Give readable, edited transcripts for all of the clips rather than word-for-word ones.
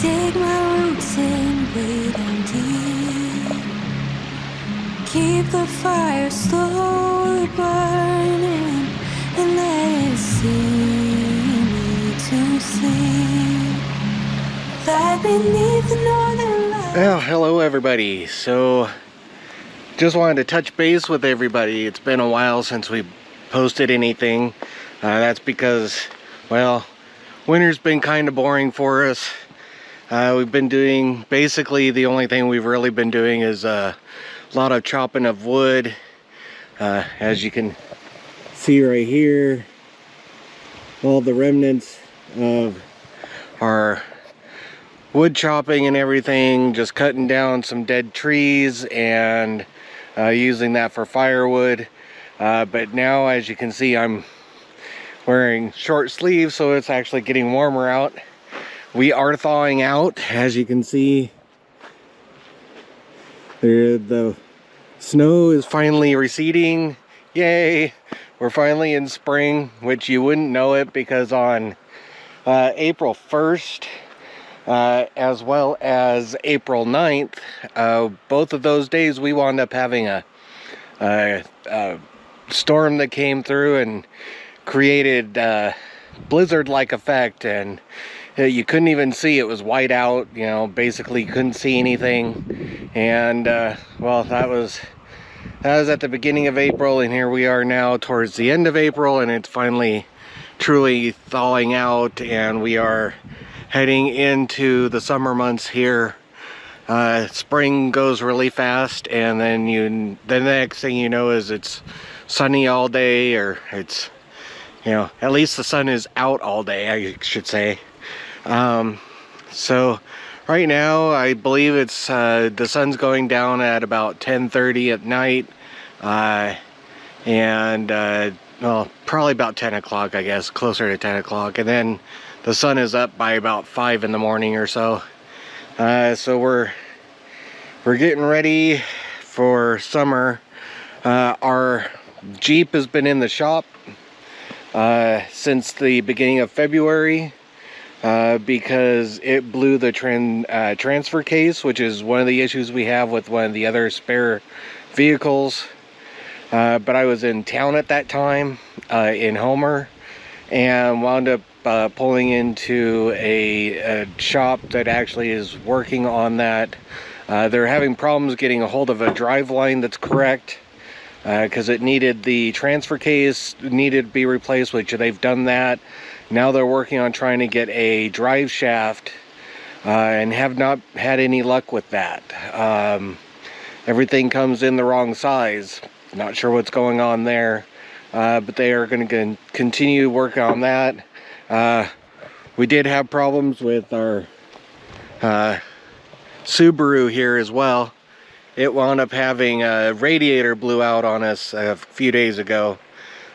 Dig my roots in, way down deep. Keep the fire slowly burning and let it sing me to sleep. That beneath the northern lights. Well, hello everybody. So, just wanted to touch base with everybody. It's been a while since we posted anything. That's because, well, winter's been kind of boring for us. We've been doing, basically the only thing we've really been doing is a lot of chopping of wood. As you can see right here, all the remnants of our wood chopping and everything, just cutting down some dead trees and using that for firewood. But now, as you can see, I'm wearing short sleeves, so it's actually getting warmer out. We are thawing out, as you can see. The snow is finally receding. Yay! We're finally in spring, which you wouldn't know it because on April 1st, as well as April 9th, both of those days we wound up having a storm that came through and created blizzard-like effect, and you couldn't even see. It was white out, you know, basically couldn't see anything. And well, that was at the beginning of April, and here we are now towards the end of April, and it's finally truly thawing out, and we are heading into the summer months here. Spring goes really fast, and then the next thing you know is it's sunny all day, or it's, you know, at least the sun is out all day, I should say. So right now I believe it's the sun's going down at about 10:30 at night, and well, probably about 10 o'clock, I guess, closer to 10 o'clock, and then the sun is up by about 5 in the morning or so. So we're getting ready for summer. Our Jeep has been in the shop since the beginning of February, because it blew the transfer case, which is one of the issues we have with one of the other spare vehicles. But I was in town at that time, in Homer, and wound up pulling into a shop that actually is working on that. They're having problems getting a hold of a drive line that's correct, because it needed, the transfer case needed to be replaced, which they've done that. Now they're working on trying to get a drive shaft, and have not had any luck with that. Everything comes in the wrong size. Not sure what's going on there, but they are going to continue to work on that. We did have problems with our Subaru here as well. It wound up having a radiator blew out on us a few days ago.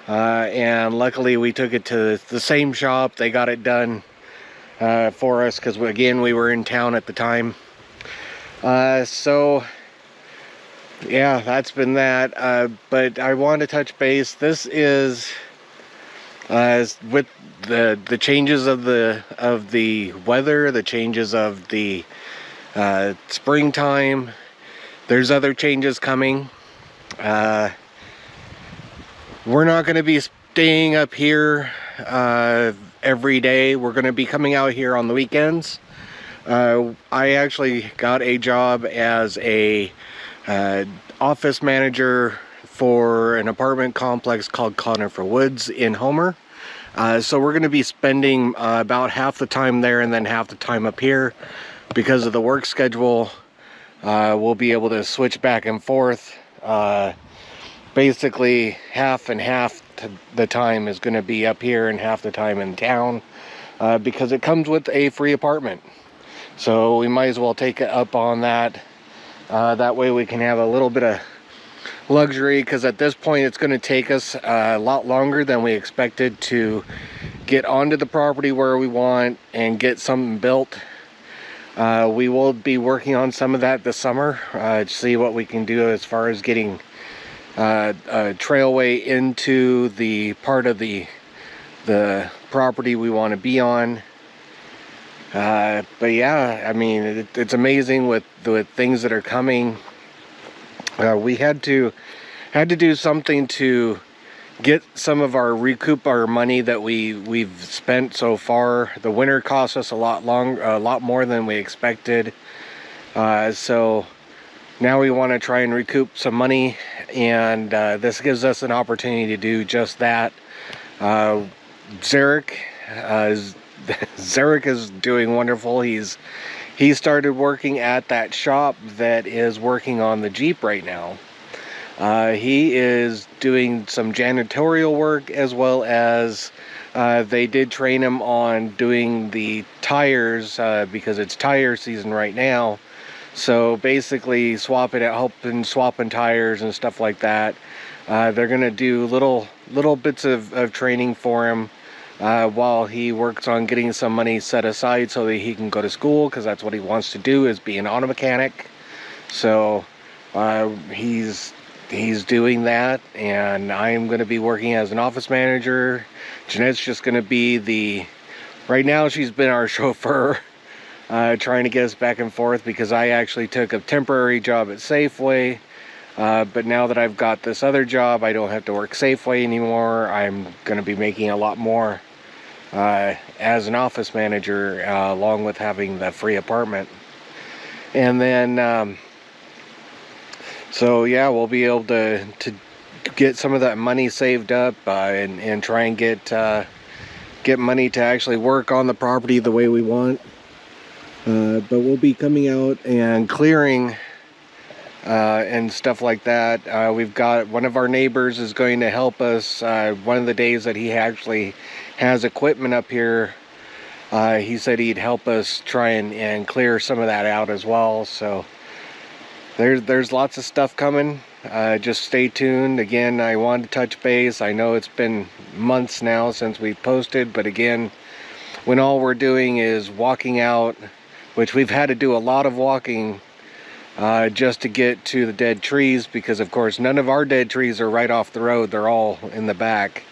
And luckily we took it to the same shop. They got it done for us, because again, we were in town at the time. So yeah, that's been that. But I want to touch base. This is with the changes of the weather, the changes of the springtime. There's other changes coming. We're not going to be staying up here every day. We're going to be coming out here on the weekends. I actually got a job as a office manager for an apartment complex called Conifer Woods in Homer. So we're going to be spending about half the time there and then half the time up here. Because of the work schedule, we'll be able to switch back and forth. Basically half and half the time is going to be up here and half the time in town, because it comes with a free apartment. So we might as well take it up on that. That way we can have a little bit of luxury, because at this point it's going to take us a lot longer than we expected to get onto the property where we want and get something built. We will be working on some of that this summer, to see what we can do as far as getting a trailway into the part of the property we want to be on. But yeah, I mean, it's amazing with the things that are coming. We had to do something to get some of recoup our money that we've spent so far. The winter cost us a lot more than we expected. So now we want to try and recoup some money, and this gives us an opportunity to do just that. Zarek is doing wonderful. He started working at that shop that is working on the Jeep right now. He is doing some janitorial work, as well as they did train him on doing the tires, because it's tire season right now. So basically helping swapping tires and stuff like that. They're gonna do little bits of training for him while he works on getting some money set aside so that he can go to school, because that's what he wants to do, is be an auto mechanic. So he's doing that, and I'm going to be working as an office manager. Jeanette's just going to be right now she's been our chauffeur, trying to get us back and forth, because I actually took a temporary job at Safeway. But now that I've got this other job, I don't have to work Safeway anymore. I'm going to be making a lot more as an office manager, along with having the free apartment. And then so yeah, we'll be able to get some of that money saved up, and try and get money to actually work on the property the way we want. But we'll be coming out and clearing and stuff like that. We've got one of our neighbors is going to help us one of the days that he actually has equipment up here. He said he'd help us try and clear some of that out as well. So there's lots of stuff coming. Just stay tuned. Again, I wanted to touch base. I know it's been months now since we posted, but again, when all we're doing is walking out, which we've had to do a lot of walking just to get to the dead trees, because of course none of our dead trees are right off the road. They're all in the back.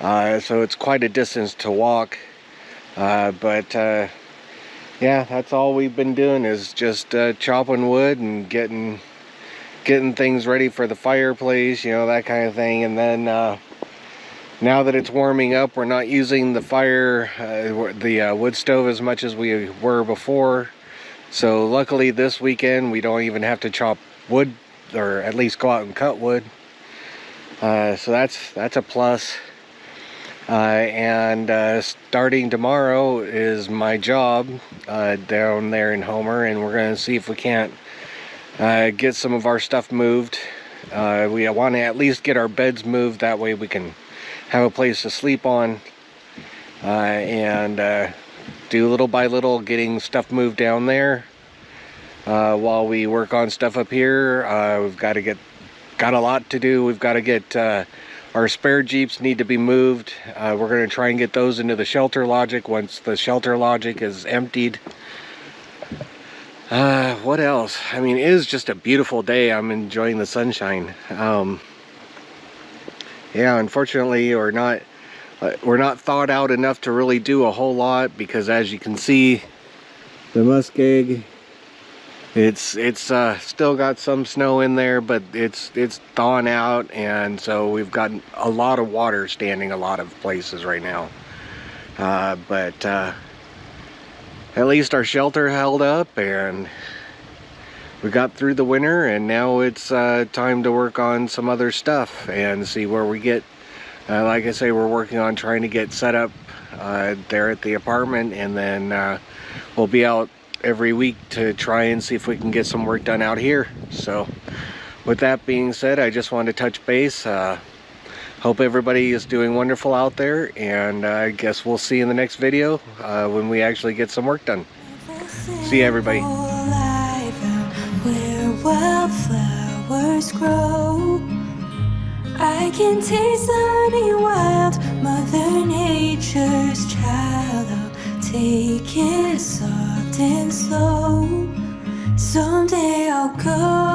So it's quite a distance to walk. Yeah, that's all we've been doing, is just chopping wood and getting things ready for the fireplace, you know, that kind of thing. And then now that it's warming up, we're not using the wood stove as much as we were before. So luckily this weekend we don't even have to chop wood, or at least go out and cut wood. So that's a plus. Starting tomorrow is my job down there in Homer, and we're going to see if we can't get some of our stuff moved. We want to at least get our beds moved, that way we can have a place to sleep on, and do little by little getting stuff moved down there while we work on stuff up here. We've got a lot to do. We've got to get our spare Jeeps need to be moved. We're going to try and get those into the Shelter Logic once the Shelter Logic is emptied. What else? I mean, it is just a beautiful day. I'm enjoying the sunshine. Yeah, unfortunately, we're not thawed out enough to really do a whole lot, because as you can see, the muskeg, it's still got some snow in there, but it's thawing out, and so we've got a lot of water standing a lot of places right now. But at least our shelter held up, and we got through the winter, and now it's time to work on some other stuff and see where we get. Like I say, we're working on trying to get set up there at the apartment, and then we'll be out every week to try and see if we can get some work done out here. So with that being said, I just wanted to touch base. Hope everybody is doing wonderful out there, and I guess we'll see you in the next video when we actually get some work done. See you, everybody. Where wildflowers grow, I can taste the honey wild, Mother Nature's child. I'll take it soft and slow. Someday I'll go